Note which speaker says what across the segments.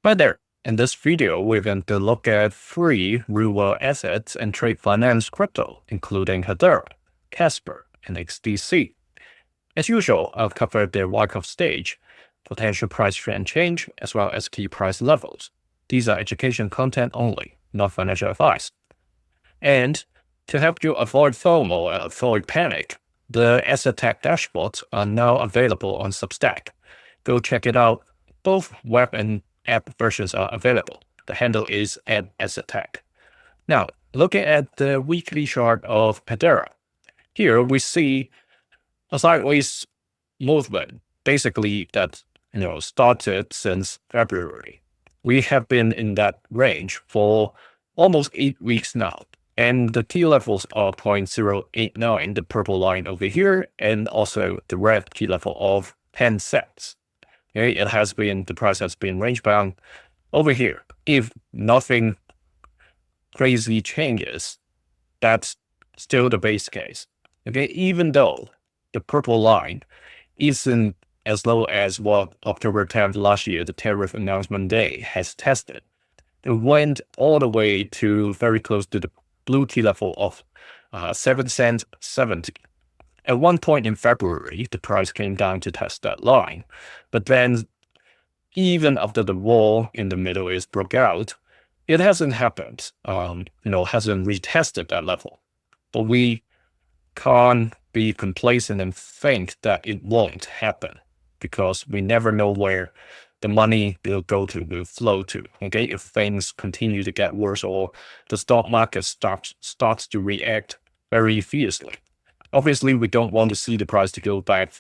Speaker 1: Hi there. In this video, we're going to look at three real-world assets and trade finance crypto, including Hedera, Casper, and XDC. As usual, I'll cover the Wyckoff stage, potential price trend change, as well as key price levels. These are education content only, not financial advice. And to help you avoid FOMO and avoid panic, the asset tag dashboards are now available on Substack. Go check it out. Both web and app versions are available. The handle is @assettag. Now, looking at the weekly chart of Hedera, here we see a sideways movement, basically that started since February. We have been in that range for almost 8 weeks now, and the key levels are 0.089, the purple line over here, and also the red key level of 10 cents. Okay, the price has been range bound over here. If nothing crazy changes, that's still the base case. Okay, even though the purple line isn't as low as what October 10th last year, the tariff announcement day, has tested. It went all the way to very close to the blue key level of 7 cents 70. At one point in February, the price came down to test that line. But then, even after the war in the Middle East broke out, it hasn't happened, hasn't retested that level. But we can't be complacent and think that it won't happen, because we never know where the money will flow to. Okay, if things continue to get worse or the stock market starts to react very fiercely. Obviously, we don't want to see the price to go back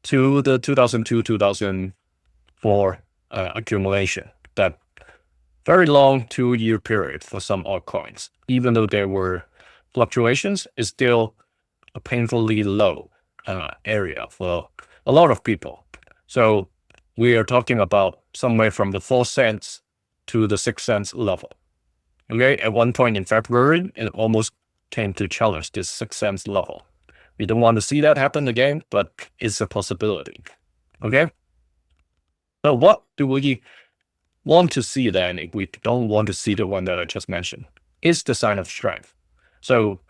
Speaker 1: to the 2002-2004 accumulation, that very long 2-year period for some altcoins. Even though there were fluctuations, it's still a painfully low area for a lot of people. So we are talking about somewhere from the 4 cents to the 6 cents level. Okay, at one point in February, it almost came to challenge this 6 cents level. We don't want to see that happen again, but it's a possibility. Okay? So what do we want to see then if we don't want to see the one that I just mentioned? It's the sign of strength. So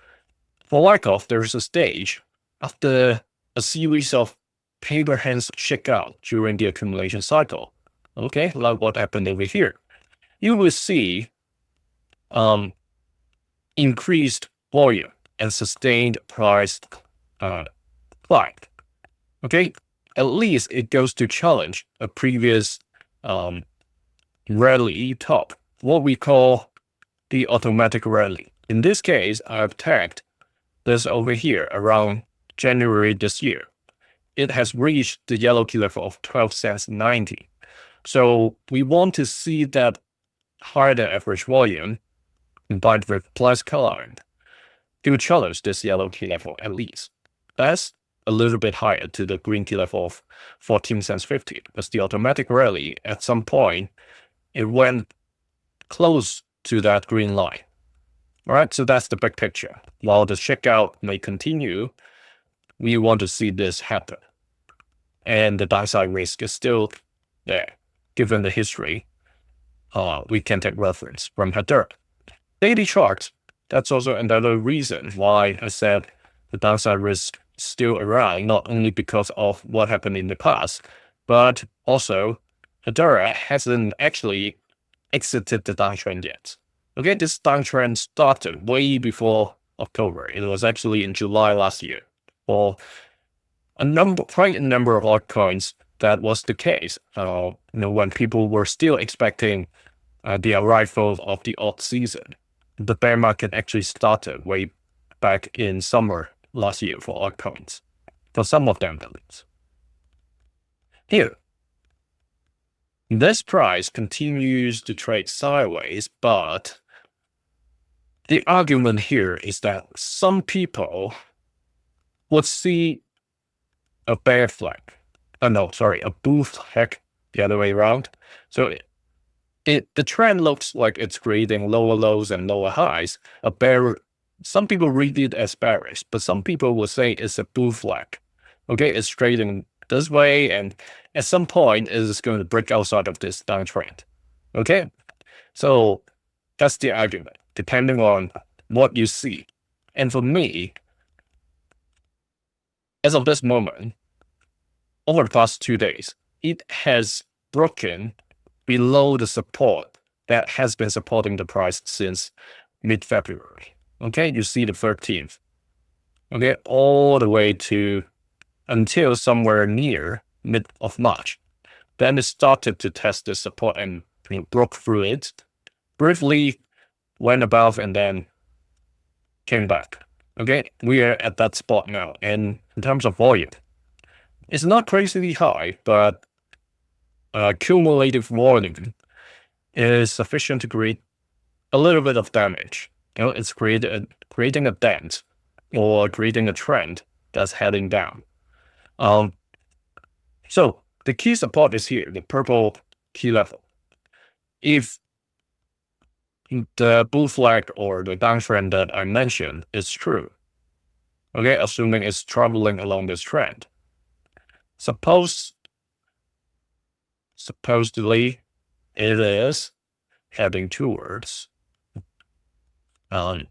Speaker 1: for Wyckoff, there's a stage after a series of paper hands shake out during the accumulation cycle. Okay, like what happened over here. You will see increased volume and sustained price climb. Okay, at least it goes to challenge a previous rally top, what we call the automatic rally. In this case, I've tagged this over here around January this year. It has reached the yellow key level of 12 cents 90. So we want to see that higher than average volume combined with plus color to challenge this yellow key level at least. That's a little bit higher to the green key level of 14 cents 50, because the automatic rally at some point, it went close to that green line. All right, so that's the big picture. While the shakeout may continue, we want to see this happen. And the downside risk is still there. Given the history, we can take reference from Hedera. Daily charts, that's also another reason why I said the downside risk is still around, not only because of what happened in the past, but also Hedera hasn't actually exited the downtrend yet. Okay, this downtrend started way before October. It was actually in July last year. For quite a number of altcoins, that was the case. When people were still expecting the arrival of the alt season, the bear market actually started way back in summer last year for altcoins, for some of them at least. Here, this price continues to trade sideways, but the argument here is that some people would see a bear flag. A bull flag the other way around. So the trend looks like it's creating lower lows and lower highs. Some people read it as bearish, but some people will say it's a bull flag. Okay, it's trading this way, and at some point, it is going to break outside of this downtrend. Okay, so that's the argument, depending on what you see. And for me, as of this moment, over the past 2 days, it has broken below the support that has been supporting the price since mid-February. Okay, you see the 13th. Okay, all the way to until somewhere near mid of March. Then it started to test the support and broke through it. Briefly went above and then came back. Okay, we are at that spot now. And in terms of volume, it's not crazily high, but cumulative volume is sufficient to create a little bit of damage. It's creating a dent or creating a trend that's heading down. So the key support is here, the purple key level. If the bull flag or the downtrend that I mentioned is true, okay, assuming it's traveling along this trend, supposedly it is heading towards the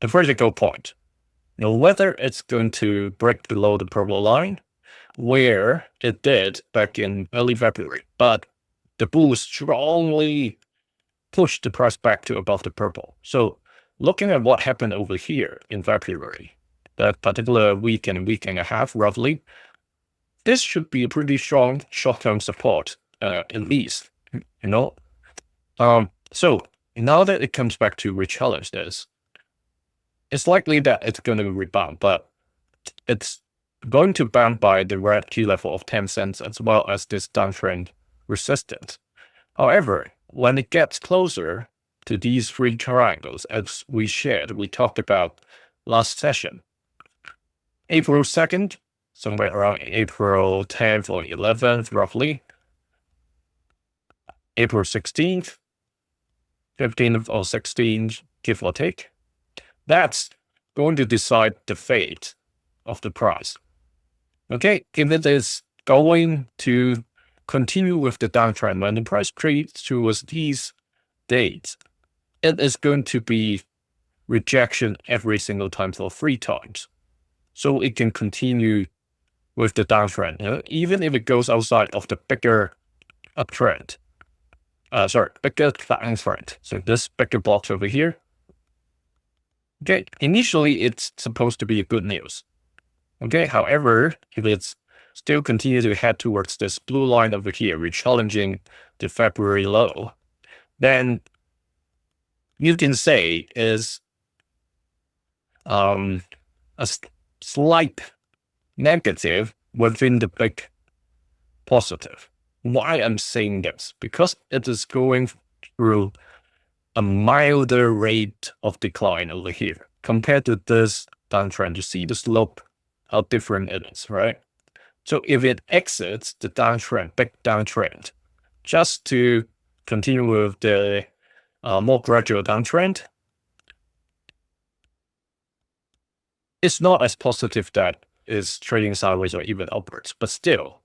Speaker 1: vertical point. Whether it's going to break below the purple line, where it did back in early February, but the bull strongly pushed the price back to above the purple. So looking at what happened over here in February, that particular week and a half roughly, this should be a pretty strong short-term support, at least, So now that it comes back to re-challenge this, it's likely that it's going to rebound, but it's going to bound by the red key level of 10 cents as well as this downtrend resistance. However, when it gets closer to these three triangles, as we talked about last session, April 2nd, somewhere around April 10th or 11th, roughly, April 16th, 15th or 16th, give or take, that's going to decide the fate of the price. Okay, if it is going to continue with the downtrend when the price trades towards these dates, it is going to be rejection every single time for 3 times. So it can continue with the downtrend, even if it goes outside of the bigger uptrend. Bigger downtrend. So this bigger box over here. Okay, initially it's supposed to be good news. Okay, however, if it's still continue to head towards this blue line over here, re-challenging the February low, then you can say is a slight negative within the big positive. Why I'm saying this? Because it is going through a milder rate of decline over here compared to this downtrend. You see the slope, how different it is, right? So if it exits the downtrend, big downtrend, just to continue with the more gradual downtrend, it's not as positive that it's trading sideways or even upwards, but still,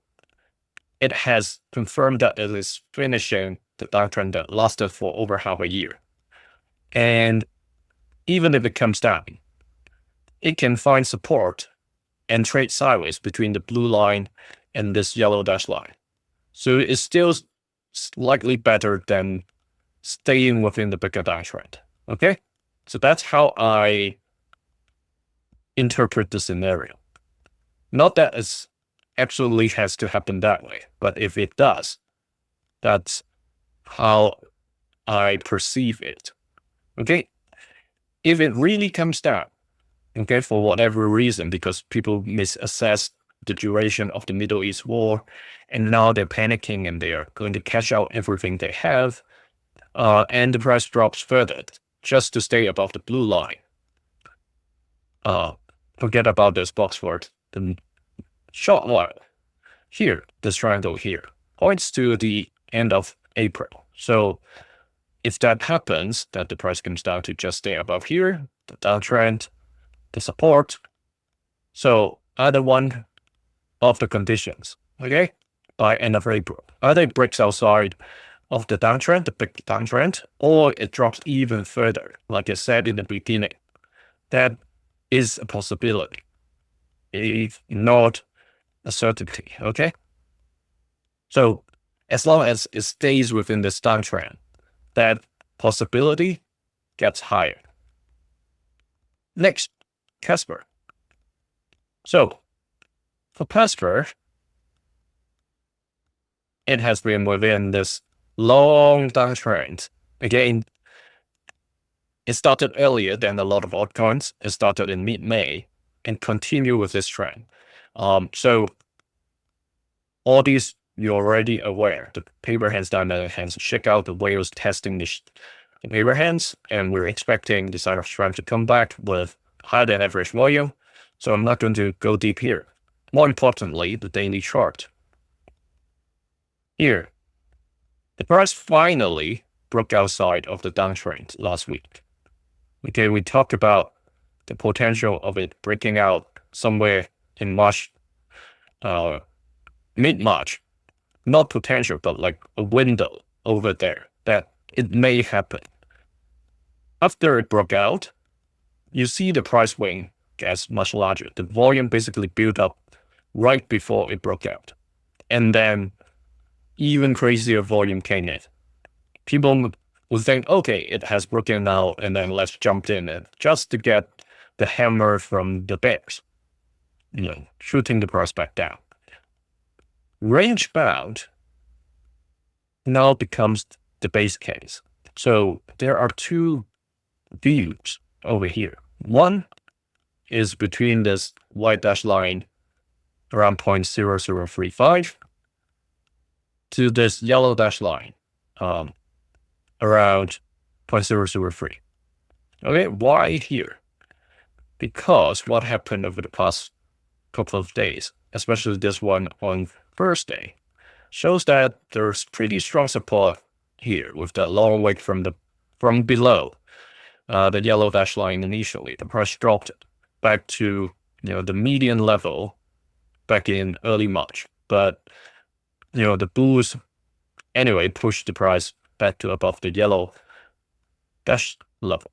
Speaker 1: it has confirmed that it is finishing the downtrend that lasted for over half a year. And even if it comes down, it can find support and trade sideways between the blue line and this yellow dash line. So it's still slightly better than staying within the bigger downtrend. Okay? So that's how I interpret the scenario. Not that it absolutely has to happen that way, but if it does, that's how I perceive it. Okay? If it really comes down, okay, for whatever reason, because people misassess the duration of the Middle East war, and now they're panicking and they are going to cash out everything they have, and the price drops further just to stay above the blue line. Forget about this box for the short while. Here, this triangle here points to the end of April. So if that happens, that the price comes down to just stay above here, the downtrend, the support. So either one of the conditions, okay? by end of April. Either it breaks outside of the downtrend, the big downtrend, or it drops even further, like I said in the beginning. That is a possibility, if not a certainty, okay? So as long as it stays within this downtrend, that possibility gets higher. Next, Casper. So for Casper, it has been within this long downtrend. Again, it started earlier than a lot of altcoins. It started in mid-May and continue with this trend. So all these, you're already aware. The paper hands, dynamic hands, check out the whales testing the paper hands, and we're expecting the side of trend to come back with higher than average volume. So I'm not going to go deep here. More importantly, the daily chart. Here, the price finally broke outside of the downtrend last week. Okay, we talked about the potential of it breaking out somewhere in March, mid-March. Not potential, but like a window over there that it may happen. After it broke out, you see the price swing gets much larger. The volume basically built up right before it broke out. And then even crazier volume came in. People would think, okay, it has broken out, and then let's jump in it just to get the hammer from the bears, shooting the price back down. Range bound now becomes the base case. So there are two views over here. One is between this white dash line around 0.0035 to this yellow dash line around 0.003. Okay, why here? Because what happened over the past couple of days, especially this one on Thursday, shows that there's pretty strong support here with that long wick from below the yellow dash line initially. The price dropped it back to the median level back in early March, but the bulls anyway pushed the price back to above the yellow dash level.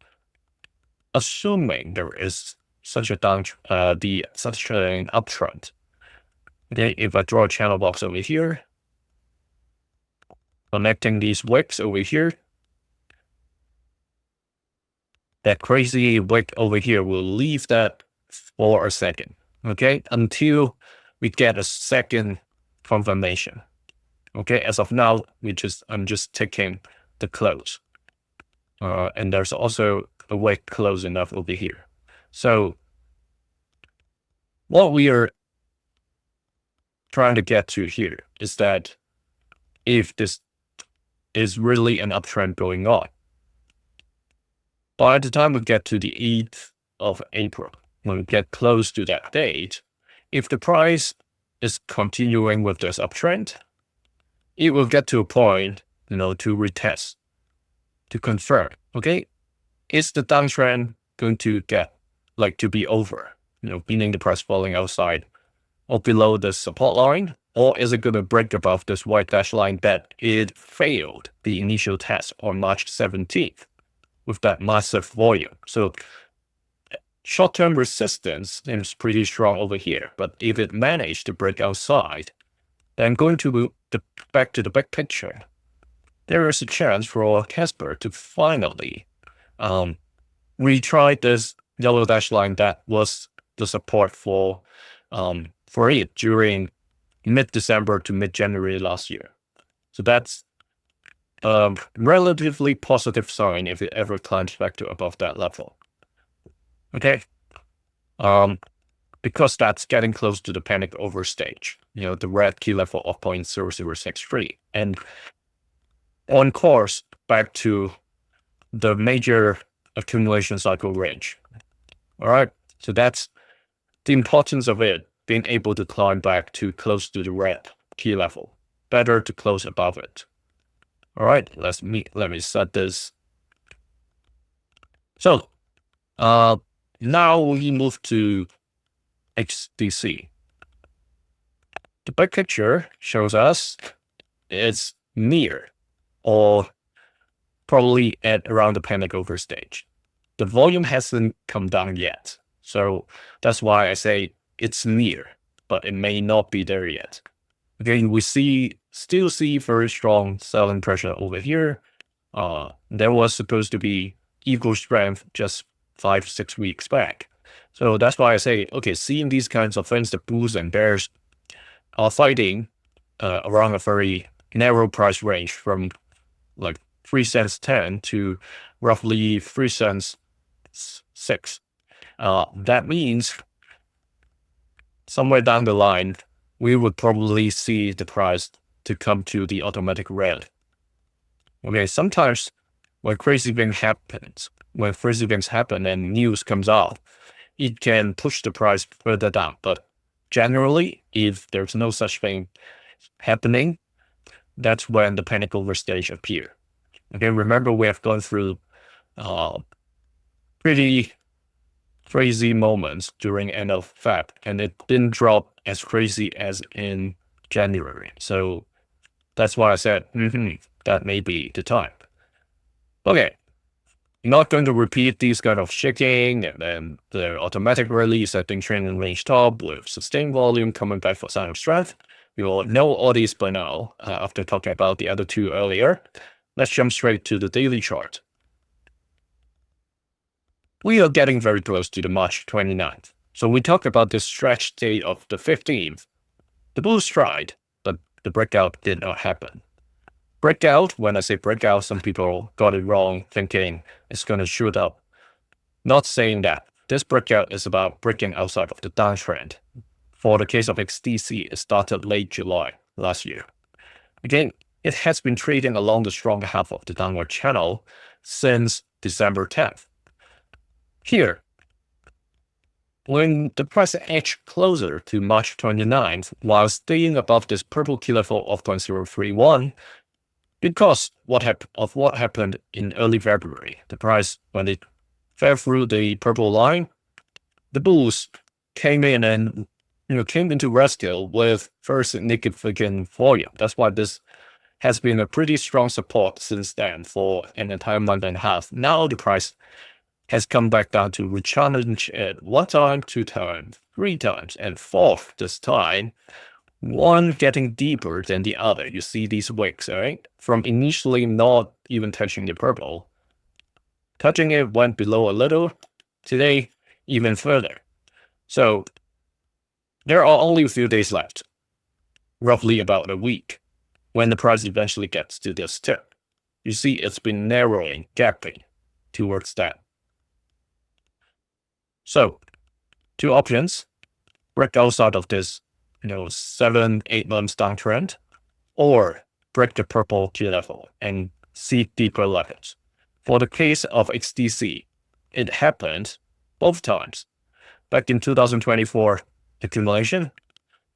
Speaker 1: Assuming there is such an uptrend, okay, if I draw a channel box over here, connecting these wicks over here, that crazy wick over here will leave that for a second, okay, until we get a second confirmation. Okay, as of now, I'm just taking the close, and there's also a wick close enough over here. So what we are trying to get to here is that if this is really an uptrend going on, by the time we get to the 8th of April, when we get close to that date, if the price is continuing with this uptrend, it will get to a point, to retest, to confirm, okay, is the downtrend going to get, to be over, meaning the price falling outside or below the support line, or is it going to break above this white dash line that it failed the initial test on March 17th with that massive volume? So short-term resistance seems pretty strong over here, but if it managed to break outside, then going to back to the big picture, there is a chance for Casper to finally retry this yellow dash line that was the support for it during mid-December to mid-January last year. So that's a relatively positive sign if it ever climbs back to above that level. Okay, because that's getting close to the panic over stage, the red key level of 0.0063, and on course back to the major accumulation cycle range. All right, so that's the importance of it being able to climb back to close to the red key level. Better to close above it. All right, let me set this. So now we move to XDC. The big picture shows us it's near or probably at around the panic over stage. The volume hasn't come down yet. So that's why I say it's near, but it may not be there yet. Again, we still see very strong selling pressure over here. There was supposed to be equal strength just 5-6 weeks back. So that's why I say, okay, seeing these kinds of things, the bulls and bears are fighting around a very narrow price range from like 3 cents 10 to roughly 3 cents 6. That means somewhere down the line, we would probably see the price to come to the automatic red. Okay, sometimes when crazy things happen and news comes out, it can push the price further down. But generally, if there's no such thing happening, that's when the panic over stage appears. Okay, remember we have gone through pretty crazy moments during end of Feb, and it didn't drop as crazy as in January. So that's why I said that may be the time. Okay, not going to repeat these kind of shaking and then the automatic release setting trailing range top with sustained volume coming back for sign of strength. We will know all these by now after talking about the other two earlier. Let's jump straight to the daily chart. We are getting very close to the March 29th. So we talked about this stretch date of the 15th. The bulls tried, but the breakout did not happen. Breakout, when I say breakout, some people got it wrong, thinking it's going to shoot up. Not saying that. This breakout is about breaking outside of the downtrend. For the case of XDC, it started late July last year. Again, it has been trading along the strong half of the downward channel since December 10th. Here, when the price edged closer to March 29th, while staying above this purple key level of 0.031, because of what happened in early February, the price, when it fell through the purple line, the bulls came in and came into rescue with very significant volume. That's why this has been a pretty strong support since then for an entire month and a half. Now the price has come back down to re-challenge it 1 time, 2 times, 3 times, and 4th this time, one getting deeper than the other. You see these wicks, right? From initially not even touching the purple, touching it went below a little, today even further. So there are only a few days left, roughly about a week, when the price eventually gets to this tip. You see it's been narrowing, gapping towards that. So 2 options: break outside of this 7-8 months downtrend, or break the purple key level and seek deeper levels. For the case of XDC, it happened both times, back in 2024 accumulation,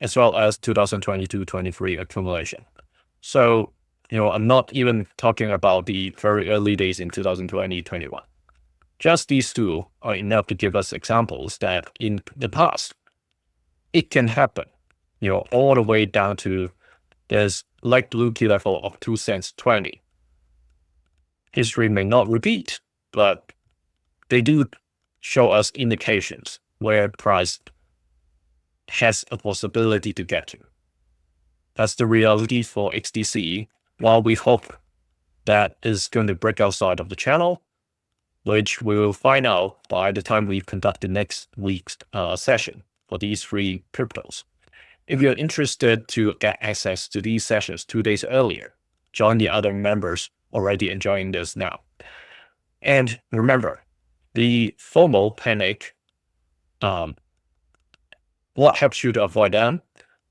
Speaker 1: as well as 2022-23 accumulation. So, I'm not even talking about the very early days in 2020-21. Just these 2 are enough to give us examples that in the past, it can happen, all the way down to this light blue key level of 2 cents 20. History may not repeat, but they do show us indications where price has a possibility to get to. That's the reality for XDC, while we hope that is going to break outside of the channel, which we will find out by the time we conduct the next week's session for these 3 cryptos. If you're interested to get access to these sessions 2 days earlier, join the other members already enjoying this now. And remember, the FOMO panic, what helps you to avoid them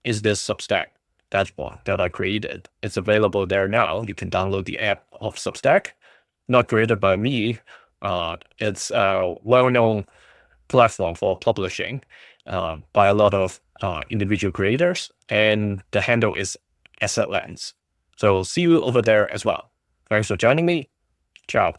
Speaker 1: is this Substack dashboard that I created. It's available there now. You can download the app of Substack, not created by me. It's a well-known platform for publishing by a lot of individual creators, and the handle is Asset Lens. So see you over there as well. Thanks for joining me. Ciao.